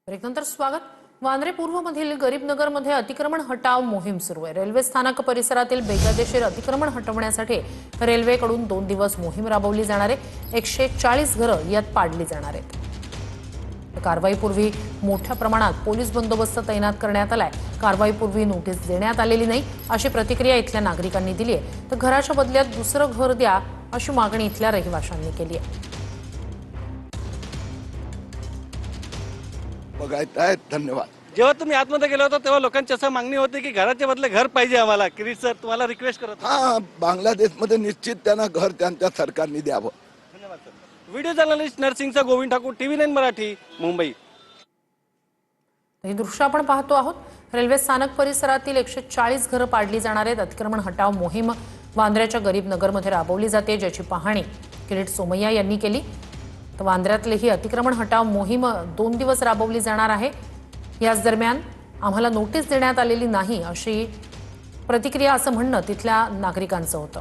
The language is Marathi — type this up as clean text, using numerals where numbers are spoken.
ब्रेकनंतर स्वागत। वांद्रे पूर्वमधील गरीबनगरमध्ये अतिक्रमण हटाव मोहीम सुरू आहे। रेल्वे स्थानक परिसरातील बेकायदेशीर अतिक्रमण हटवण्यासाठी रेल्वेकडून 2 दिवस मोहीम राबवली जाणार आहे। 140 घरं यात पाडली जाणार आहेत। कारवाईपूर्वी मोठ्या प्रमाणात पोलीस बंदोबस्त तैनात करण्यात आलाय। कारवाईपूर्वी नोटीस देण्यात आलेली नाही अशी प्रतिक्रिया इथल्या नागरिकांनी दिली आहे। तर घराच्या बदल्यात दुसरं घर द्या अशी मागणी इथल्या रहिवाशांनी केली आहे। धन्यवाद। जेव्हा तुम्ही आतमध्ये गेले होते तेव्हा लोकांची असं मागणी होती की घराच्या बदले घर पाहिजे आम्हाला। किरीट सर तुम्हाला रिक्वेस्ट करत होते। हाँ, बांग्लादेशमध्ये निश्चित त्यांना घर त्यांच्या सरकारने द्यावं। धन्यवाद सर। व्हिडिओ जर्नलिस्ट नरसिंगचा गोविंद ठाकूर, TV9 मराठी, मुंबई। हे दृश्य आपण पाहतो आहोत। रेल्वे स्थानक परिसरातील 140 घरं पाडली जाणार आहेत। अतिक्रमण हटाव मोहीम वांद्र्याच्या गरीब नगरमध्ये राबवली जाते, ज्याची पाहणी किरीट सोमय्या यांनी केली। तर वांद्र्यातली ही अतिक्रमण हटाव मोहीम 2 दिवस राबवली जाणार आहे। याच दरम्यान आम्हाला नोटीस देण्यात आलेली नाही अशी प्रतिक्रिया असं म्हणणं तिथल्या नागरिकांचं होतं।